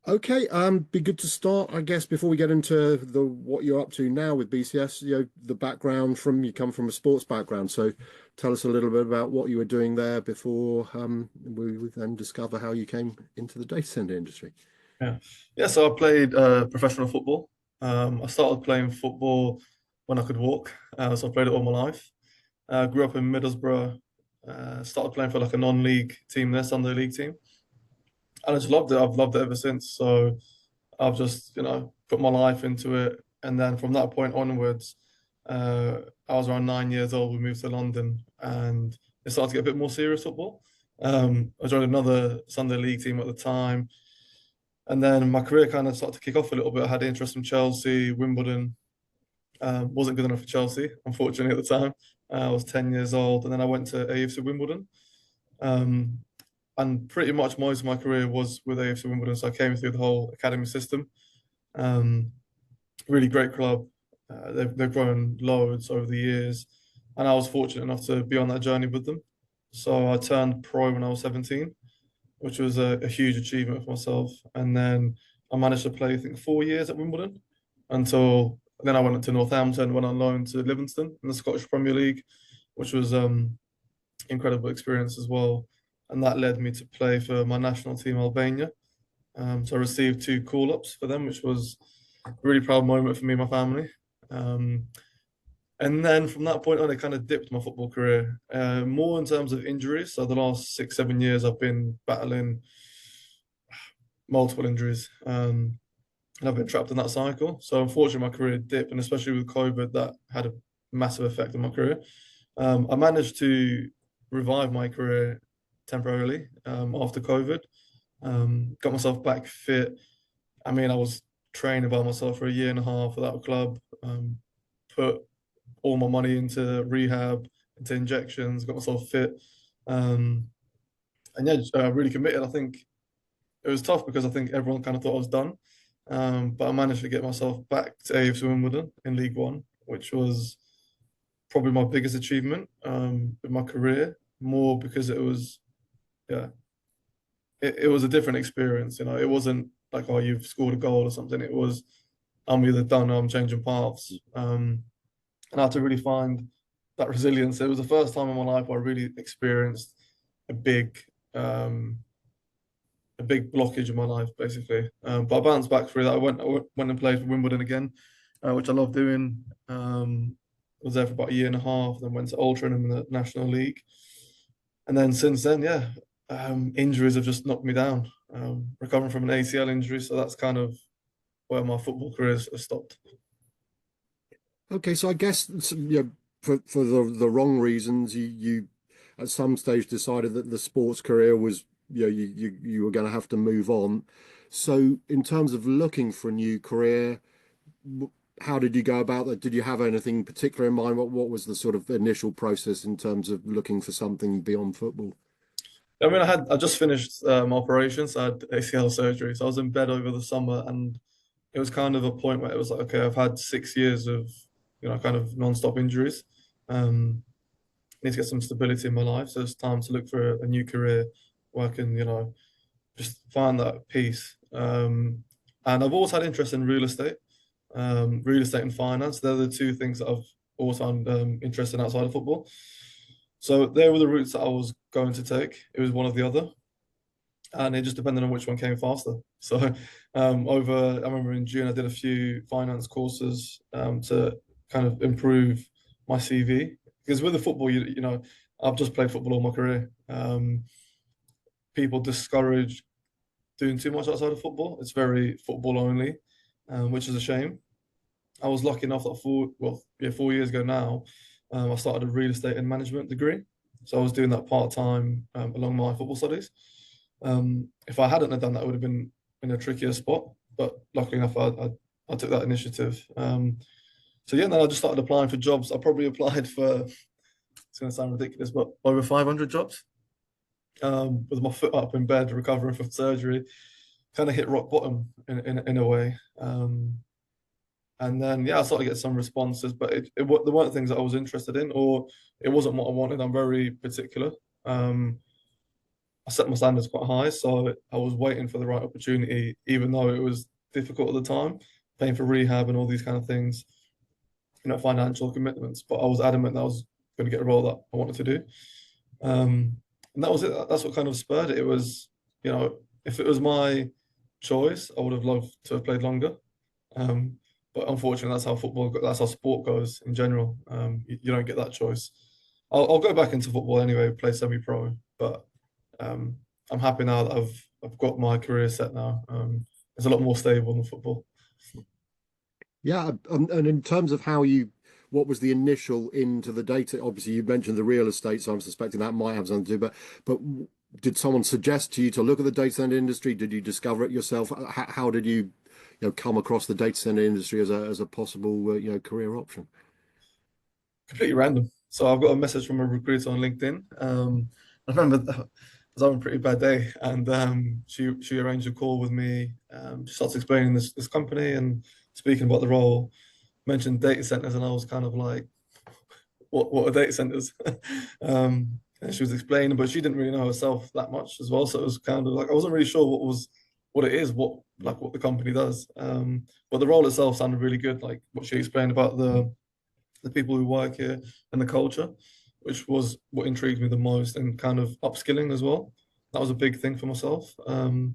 Okay, be good to start, I guess, before we get into the what you're up to now with BCS, the background from you come from a sports background. So tell us a little bit about what you were doing there before we then discover how you came into the data center industry. Yeah. Yeah, so I played professional football. I started playing football when I could walk, so I played it all my life. Grew up in Middlesbrough, started playing for like a non-league team there, Sunday league team, and I just loved it. I've loved it ever since. So I've just, put my life into it. And then from that point onwards, I was around 9 years old. We moved to London and it started to get a bit more serious football. I joined another Sunday league team at the time. And then my career kind of started to kick off a little bit. I had interest in Chelsea, Wimbledon. Wasn't good enough for Chelsea, unfortunately, at the time. I was 10 years old. And then I went to AFC Wimbledon. Um, and pretty much most of my career was with AFC Wimbledon. So I came through the whole academy system. Um, Really great club. They've grown loads over the years. And I was fortunate enough to be on that journey with them. So I turned pro when I was 17, which was a huge achievement for myself. And then I managed to play, I think, 4 years at Wimbledon until then I went to Northampton, went on loan to Livingston in the Scottish Premier League, which was incredible experience as well. And that led me to play for my national team, Albania. So I received two call-ups for them, which was a really proud moment for me and my family. Um, and then from that point on, it kind of dipped my football career, more in terms of injuries. So the last 6, 7 years, I've been battling multiple injuries, and I've been trapped in that cycle. So unfortunately, my career dipped, and especially with COVID, that had a massive effect on my career. I managed to revive my career temporarily after COVID. Got myself back fit. I mean, I was training by myself for a year and a half without a club. Put all my money into rehab, into injections, got myself fit. Um, and yeah, just, really committed. I think it was tough because I think everyone kind of thought I was done. But I managed to get myself back to AFC Wimbledon in League One, which was probably my biggest achievement in my career, more because yeah, it was a different experience. It wasn't like, oh, you've scored a goal or something. It was, I'm either done or I'm changing paths. And I had to really find that resilience. It was the first time in my life where I really experienced a big, um, a big blockage in my life, basically. But I bounced back through that. I went and played for Wimbledon again, which I love doing. Was there for about a year and a half, then went to Altrincham in the National League. And then since then, yeah, injuries have just knocked me down. Recovering from an ACL injury, so that's kind of where my football career has stopped. Okay, so I guess for the wrong reasons, you at some stage decided that the sports career was you were going to have to move on. So in terms of looking for a new career, how did you go about that? Did you have anything particular in mind? What was the sort of initial process in terms of looking for something beyond football? I mean, I just finished my operation, so I had ACL surgery. So I was in bed over the summer, and it was kind of a point where it was like, okay, I've had 6 years of, kind of non-stop injuries. Need to get some stability in my life, so it's time to look for a new career where I can, just find that peace. And I've always had interest in real estate and finance. They're the two things that I've always found interesting outside of football. So they were the routes that I was going to take. It was one or the other, and it just depended on which one came faster. So I remember in June I did a few finance courses to kind of improve my CV because with the football, I've just played football all my career. People discourage doing too much outside of football. It's very football only, which is a shame. I was lucky enough that 4 years ago now, I started a real estate and management degree. So I was doing that part time along my football studies. If I hadn't have done that, I would have been in a trickier spot. But luckily enough, I took that initiative. So yeah, then I just started applying for jobs. I probably applied for, it's going to sound ridiculous, but over 500 jobs. With my foot up in bed, recovering from surgery, kind of hit rock bottom in a way. And then yeah, I started to get some responses, but there weren't things that I was interested in, or it wasn't what I wanted. I'm very particular. Um, I set my standards quite high, so I was waiting for the right opportunity, even though it was difficult at the time, paying for rehab and all these kind of things, financial commitments. But I was adamant that I was going to get a role that I wanted to do. And that was it. That's what kind of spurred it. It was, if it was my choice, I would have loved to have played longer. Um, but unfortunately, that's how sport goes in general. You don't get that choice. I'll go back into football anyway, play semi-pro, but um, I'm happy now that I've got my career set now. It's a lot more stable than football. Yeah, and in terms of what was the initial into the data? Obviously, you mentioned the real estate, so I'm suspecting that might have something to do. But did someone suggest to you to look at the data center industry? Did you discover it yourself? How did you come across the data center industry as a possible career option? Completely random. So I've got a message from a recruiter on LinkedIn. I remember I was having a pretty bad day, and she arranged a call with me. She starts explaining this company and speaking about the role. Mentioned data centers, and I was kind of like, "What are data centers?" And she was explaining, but she didn't really know herself that much as well. So it was kind of like I wasn't really sure what it is, what the company does. But the role itself sounded really good, like what she explained about the people who work here and the culture, which was what intrigued me the most, and kind of upskilling as well. That was a big thing for myself. And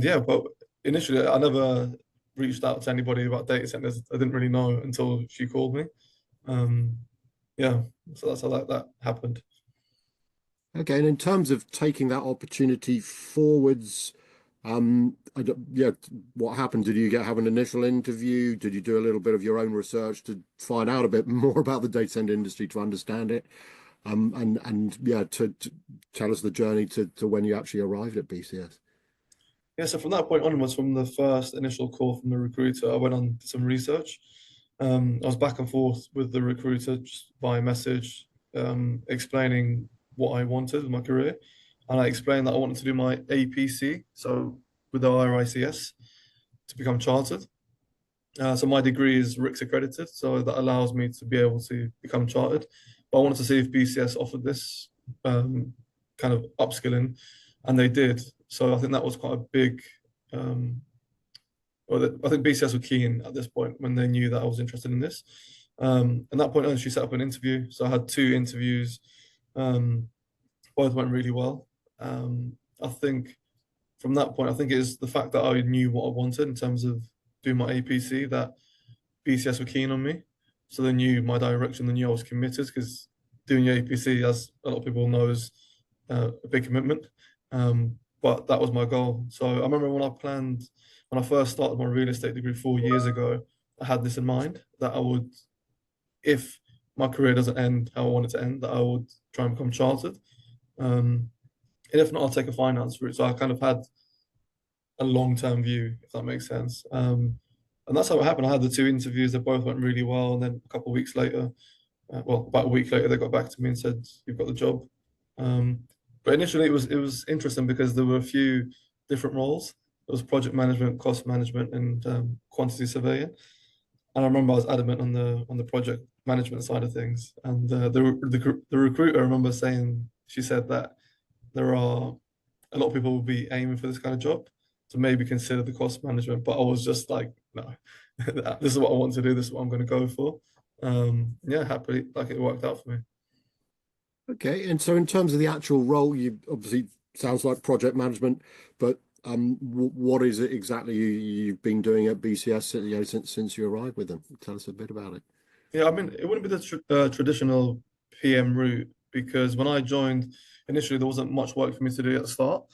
yeah, but initially I never reached out to anybody about data centers. I didn't really know until she called me. Um, yeah, so that's how that happened. Okay, and in terms of taking that opportunity forwards, yeah, what happened? Did you have an initial interview? Did you do a little bit of your own research to find out a bit more about the data center industry to understand it? And yeah, to tell us the journey to when you actually arrived at BCS. Yeah, so from that point onwards, from the first initial call from the recruiter, I went on some research. I was back and forth with the recruiter just via message, explaining what I wanted in my career. And I explained that I wanted to do my APC, so with the RICS, to become chartered. So my degree is RICS accredited, so that allows me to be able to become chartered. But I wanted to see if BCS offered this kind of upskilling, and they did. So I think that was quite a big um, I think BCS were keen at this point when they knew that I was interested in this. At that point on, she set up an interview. So I had two interviews. Um, both went really well. I think from that point, I think it is the fact that I knew what I wanted in terms of doing my APC, that BCS were keen on me. So they knew my direction, they knew I was committed, because doing your APC, as a lot of people know, is a big commitment. But that was my goal. So I remember when I first started my real estate degree 4 years ago, I had this in mind that I would, if my career doesn't end how I want it to end, that I would try and become chartered. Um, and if not, I'll take a finance route. So I kind of had a long-term view, if that makes sense. And that's how it happened. I had the two interviews, they both went really well. And then a couple of weeks later, well, about a week later, they got back to me and said, "You've got the job." Um, but initially, it was interesting because there were a few different roles. There was project management, cost management, and quantity surveying. And I remember I was adamant on the project management side of things. And the recruiter, I remember saying, she said that there are a lot of people will be aiming for this kind of job, so maybe consider the cost management. But I was just like, no, this is what I want to do. This is what I'm going to go for. Yeah, happily, like it worked out for me. Okay, and so in terms of the actual role, you obviously sounds like project management, but what is it exactly you've been doing at BCS, since you arrived with them? Tell us a bit about it. Yeah, I mean, it wouldn't be the traditional PM route, because when I joined, initially there wasn't much work for me to do at the start,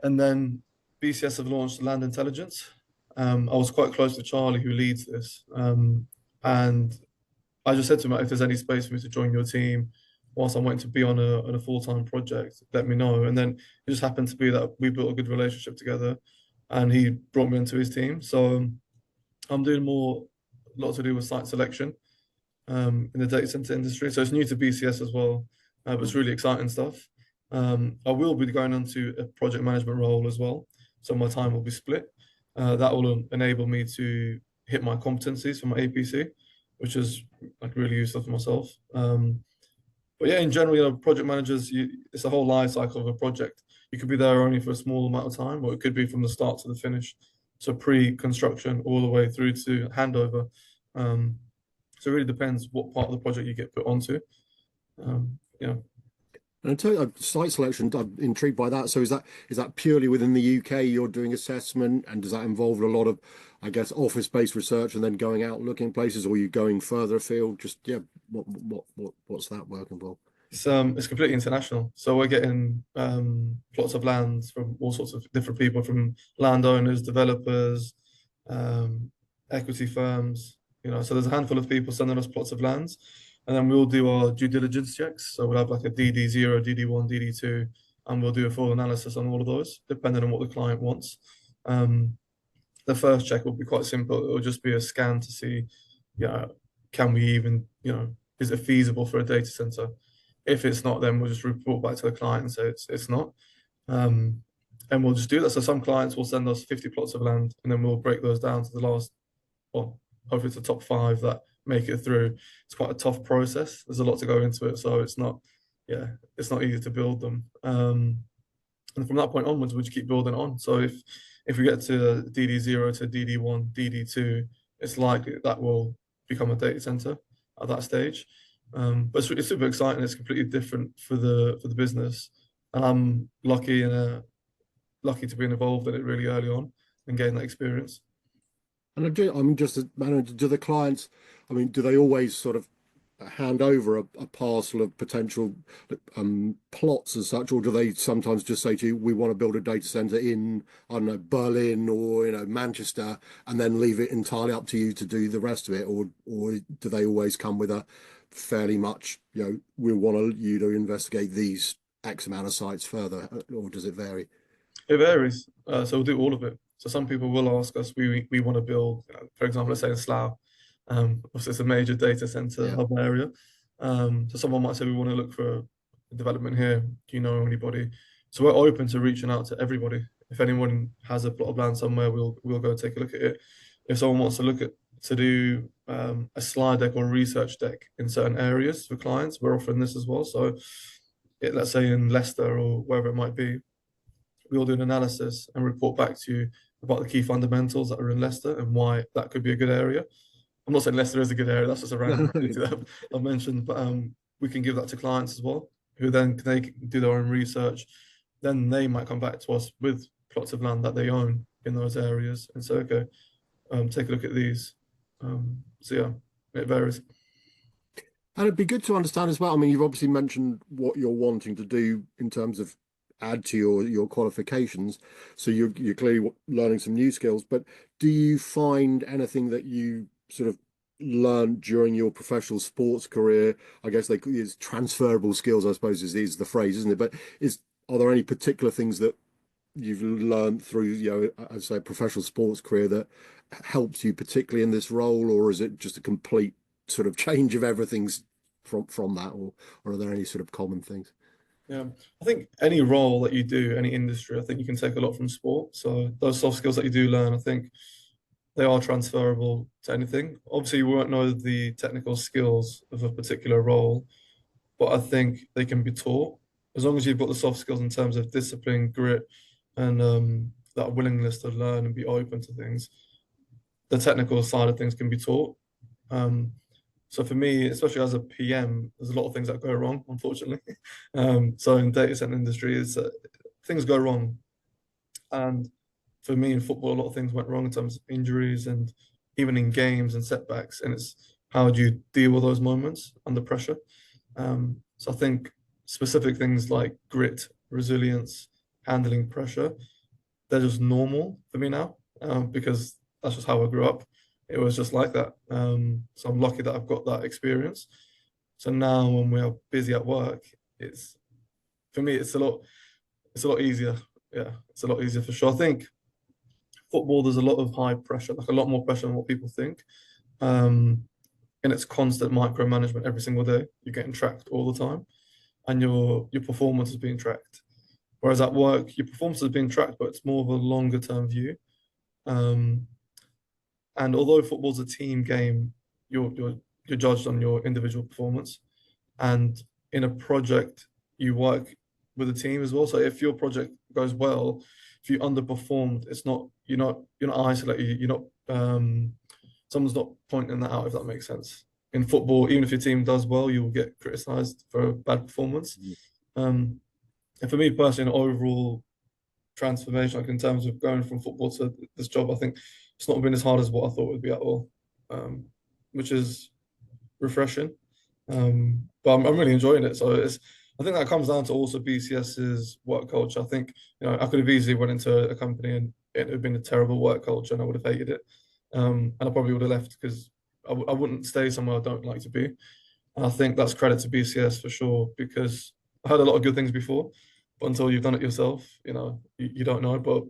and then BCS have launched Land Intelligence. I was quite close to Charlie, who leads this, and I just said to him, if there's any space for me to join your team whilst I'm waiting to be on a full-time project, let me know. And then it just happened to be that we built a good relationship together, and he brought me into his team. So I'm doing a lot to do with site selection in the data center industry. So it's new to BCS as well, but it's really exciting stuff. I will be going into a project management role as well, so my time will be split. That will enable me to hit my competencies for my APC, which is like really useful for myself. But yeah, in general, project managers, it's a whole life cycle of a project. You could be there only for a small amount of time, or it could be from the start to the finish. So pre-construction all the way through to handover. Um, so it really depends what part of the project you get put onto. Yeah. And in terms of site selection, I'm intrigued by that. So is that purely within the UK you're doing assessment, and does that involve a lot of, I guess, office-based research and then going out looking places, or are you going further afield? Just yeah, what's that work involved? It's completely international. So we're getting plots of land from all sorts of different people, from landowners, developers, um, equity firms. So there's a handful of people sending us plots of lands, and then we'll do our due diligence checks. So we'll have like a DD0, DD1, DD2, and we'll do a full analysis on all of those, depending on what the client wants. Um, the first check will be quite simple. It'll just be a scan to see, yeah, can we even, is it feasible for a data center? If it's not, then we'll just report back to the client and say it's not. Um, and we'll just do that. So some clients will send us 50 plots of land, and then we'll break those down to the last, well, hopefully it's the top five that make it through. It's quite a tough process. There's a lot to go into it, so yeah, it's not easy to build them. And from that point onwards, we just keep building on. So if we get to DD0 to DD1, DD2, it's likely that will become a data center at that stage. But it's super exciting. It's completely different for the business, and I'm lucky to be involved in it really early on and gain that experience. And I mean, just as manager, do the clients, I mean, do they always sort of hand over a parcel of potential plots as such, or do they sometimes just say to you, we want to build a data center in, I don't know, Berlin or Manchester, and then leave it entirely up to you to do the rest of it, or do they always come with a fairly much, we want you to investigate these X amount of sites further, or does it vary? It varies. So we'll do all of it. So some people will ask us, we want to build, for example, let's say in Slough, obviously it's a major data center Yeah. hub area. So someone might say we want to look for a development here. Do you know anybody? So we're open to reaching out to everybody. If anyone has a plot of land somewhere, we'll go take a look at it. If someone wants to do a slide deck or research deck in certain areas for clients, we're offering this as well. So let's say in Leicester or wherever it might be, we'll do an analysis and report back to you about the key fundamentals that are in Leicester and why that could be a good area. I'm not saying Leicester is a good area, that's just a random activity that I've mentioned, but we can give that to clients as well, who then they do their own research. Then they might come back to us with plots of land that they own in those areas and say, okay, take a look at these. So yeah, it varies. And it'd be good to understand as well. I mean, you've obviously mentioned what you're wanting to do in terms of add to your qualifications. So you're clearly learning some new skills, but do you find anything that you sort of learned during your professional sports career? I guess is transferable skills, I suppose, is the phrase, isn't it? But are there any particular things that you've learned through, I say, professional sports career that helps you particularly in this role, or is it just a complete sort of change of everything's from that, or are there any sort of common things? Yeah, I think any role that you do, any industry, I think you can take a lot from sport. So those soft skills that you do learn, I think they are transferable to anything. Obviously, you won't know the technical skills of a particular role, but I think they can be taught as long as you've got the soft skills in terms of discipline, grit, and that willingness to learn and be open to things. The technical side of things can be taught. Um, so for me, especially as a PM, there's a lot of things that go wrong, unfortunately. So in data center industry, things go wrong, and for me in football, a lot of things went wrong in terms of injuries and even in games and setbacks. And it's how do you deal with those moments under pressure? So I think specific things like grit, resilience, handling pressure, they're just normal for me now, because that's just how I grew up. It was just like that. So I'm lucky that I've got that experience. So now when we are busy at work, it's for me it's a lot easier. Yeah, it's a lot easier for sure. I think football there's a lot of high pressure, like a lot more pressure than what people think. Um, and it's constant micromanagement every single day. You're getting tracked all the time, and your performance is being tracked. Whereas at work, your performance is being tracked, but it's more of a longer term view. Um, and although football's a team game, you're judged on your individual performance. And in a project, you work with a team as well. So if your project goes well, if you underperformed, it's not you're not isolated. You're not someone's not pointing that out, if that makes sense. In football, even if your team does well, you'll get criticized for a bad performance. Um, and for me personally, an overall transformation, like in terms of going from football to this job, I think it's not been as hard as what I thought it would be at all, which is refreshing. But I'm really enjoying it. So I think that comes down to also BCS's work culture. I think, I could have easily went into a company and it would have been a terrible work culture and I would have hated it. And I probably would have left because I wouldn't stay somewhere I don't like to be. And I think that's credit to BCS for sure, because I heard a lot of good things before, but until you've done it yourself, you don't know. But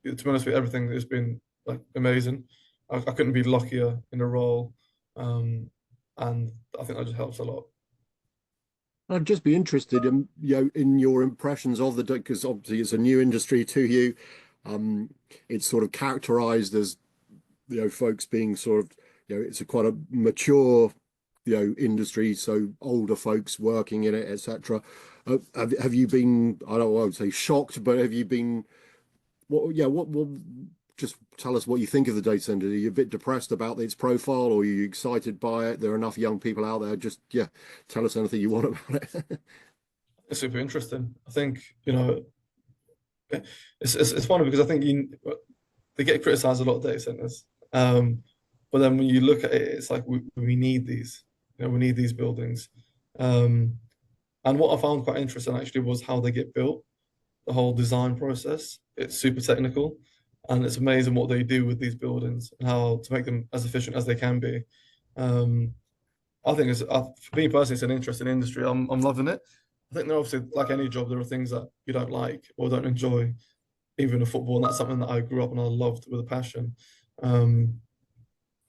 to be honest with you, everything has been like amazing. I couldn't be luckier in the role. And I think that just helps a lot. I'd just be interested in in your impressions of the because obviously it's a new industry to you. Um, it's sort of characterized as folks being sort of it's a quite a mature industry, so older folks working in it, etc. Have you been, I don't know, I would say shocked, but have you been what just tell us what you think of the data center. Are you a bit depressed about its profile, or are you excited by it? There are enough young people out there. Just tell us anything you want about it. It's super interesting. I think, it's funny because I think they get criticized a lot of data centers. But then when you look at it, it's like we need these, we need these buildings. Um, and what I found quite interesting actually was how they get built, the whole design process. It's super technical, and it's amazing what they do with these buildings and how to make them as efficient as they can be. Um, I think for me personally, it's an interesting industry. I'm loving it. I think there are obviously, like any job, there are things that you don't like or don't enjoy, even in football, and that's something that I grew up and I loved with a passion. Um,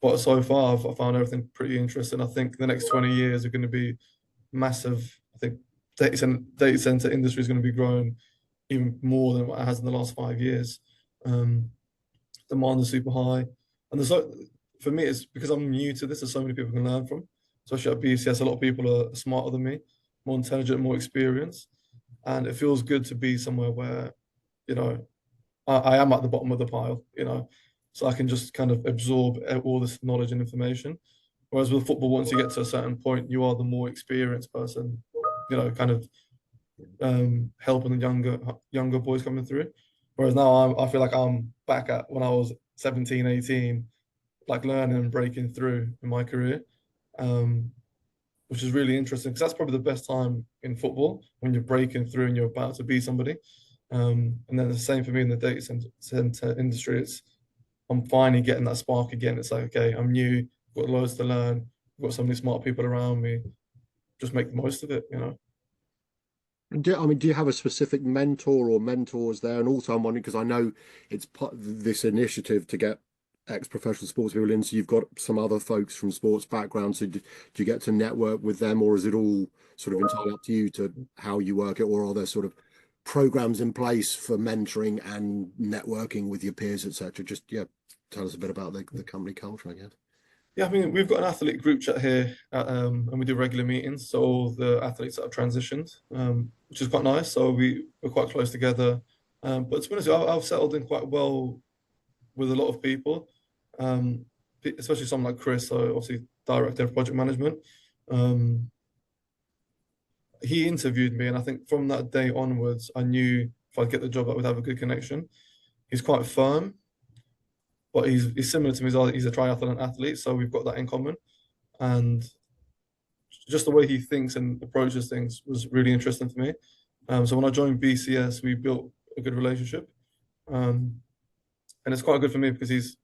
but so far, I found everything pretty interesting. I think the next 20 years are going to be massive. I think data center industry is going to be growing even more than what it has in the last 5 years. Um, Demand is super high, and for me, it's because I'm new to this. There's so many people can learn from, especially at BCS. A lot of people are smarter than me, more intelligent, more experienced, and it feels good to be somewhere where you know I am at the bottom of the pile. So I can just kind of absorb all this knowledge and information. Whereas with football, once you get to a certain point, you are the more experienced person. Kind of helping the younger boys coming through. Whereas now I feel like I'm back at when I was 17, 18, like learning and breaking through in my career, um, which is really interesting because that's probably the best time in football when you're breaking through and you're about to be somebody. And then the same for me in the data center industry. I'm finally getting that spark again. It's like, okay, I'm new, got loads to learn, got so many smart people around me. Just make the most of it. Do you have a specific mentor or mentors there? And also, I'm wondering because I know it's part this initiative to get ex-professional sports people in. So you've got some other folks from sports backgrounds. So do you get to network with them, or is it all sort of entirely up to you to how you work it, or are there sort of programs in place for mentoring and networking with your peers, etc.? Just tell us a bit about the company culture, I guess. Yeah, I mean, we've got an athlete group chat here, and we do regular meetings. So all the athletes that have transitioned, which is quite nice. So we're quite close together. But to be honest, I've settled in quite well with a lot of people, um, especially someone like Chris, so obviously director of project management. Um, he interviewed me, and I think from that day onwards, I knew if I'd get the job, I would have a good connection. He's quite firm, but he's similar to me as well. He's a triathlon athlete, so we've got that in common. And just the way he thinks and approaches things was really interesting for me. So when I joined BCS, we built a good relationship, um, and it's quite good for me because he's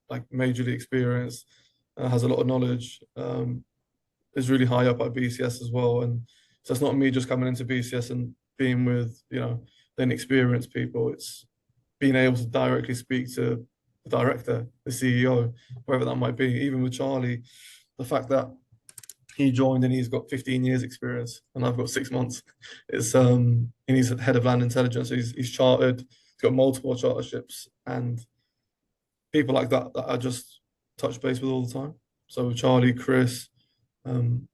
like majorly experienced, has a lot of knowledge, is really high up at BCS as well, and so it's not me just coming into BCS and being with the inexperienced people. It's being able to directly speak to the director, the CEO, whoever that might be. Even with Charlie, the fact that he joined and he's got 15 years experience and I've got 6 months. And he's head of land intelligence. So he's chartered, he's got multiple charterships and people like that I just touch base with all the time. So Charlie, Chris, um,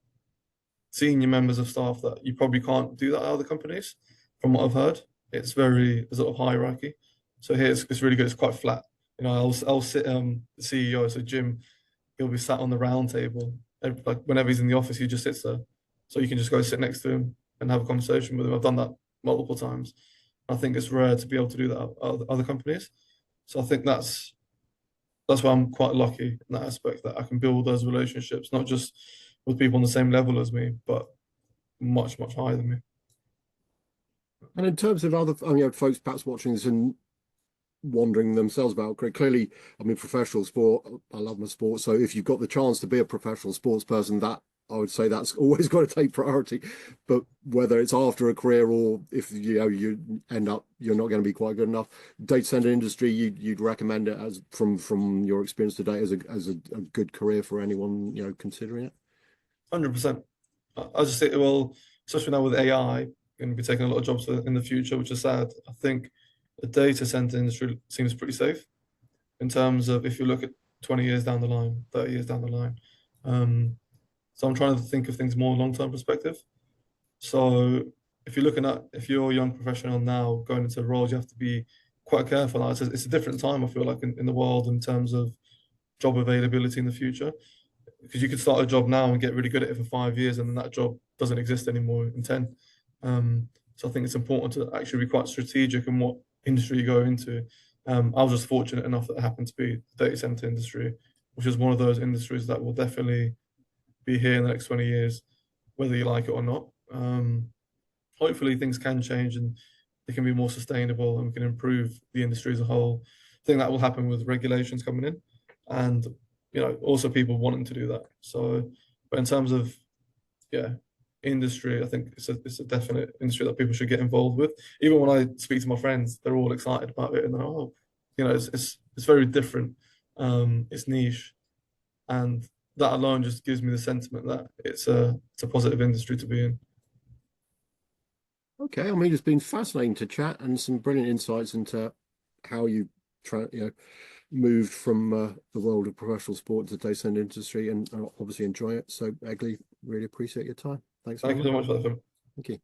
senior members of staff that you probably can't do that at other companies. From what I've heard, there's a sort of hierarchy. So here it's really good. It's quite flat. You know, I'll sit the CEO, so Jim, he'll be sat on the round table. Like whenever he's in the office, he just sits there. So you can just go sit next to him and have a conversation with him. I've done that multiple times. I think it's rare to be able to do that at other companies. So I think that's why I'm quite lucky in that aspect, that I can build those relationships, not just with people on the same level as me, but much, much higher than me. And in terms of other, folks perhaps watching this and wondering themselves about cricket, clearly, I mean, professional sport, I love my sport. So if you've got the chance to be a professional sports person, that I would say that's always got to take priority. But whether it's after a career or if you end up you're not going to be quite good enough, data center industry, you'd recommend it as from your experience today as a good career for anyone considering it. 100%. I just think, well, especially now with AI, going to be taking a lot of jobs in the future, which is sad. I think the data center industry seems pretty safe in terms of if you look at 20 years down the line, 30 years down the line. So I'm trying to think of things more long-term perspective. So if you're a young professional now going into roles, you have to be quite careful. Now, it's a different time, I feel like, in the world in terms of job availability in the future. Because you could start a job now and get really good at it for 5 years, and then that job doesn't exist anymore in 10. So I think it's important to actually be quite strategic in what industry you go into. I was just fortunate enough that it happened to be the data center industry, which is one of those industries that will definitely be here in the next 20 years, whether you like it or not. Hopefully things can change and they can be more sustainable and we can improve the industry as a whole. I think that will happen with regulations coming in and also people wanting to do that. So, but in terms of industry, I think it's a definite industry that people should get involved with. Even when I speak to my friends, they're all excited about it and it's very different. It's niche, and that alone just gives me the sentiment that it's a positive industry to be in. Okay, I mean, it's been fascinating to chat and some brilliant insights into how you moved from the world of professional sport to the data center industry, and obviously enjoy it. So, Egli, really appreciate your time. Thanks very Thank you much. so much for that, Phil. Thank you.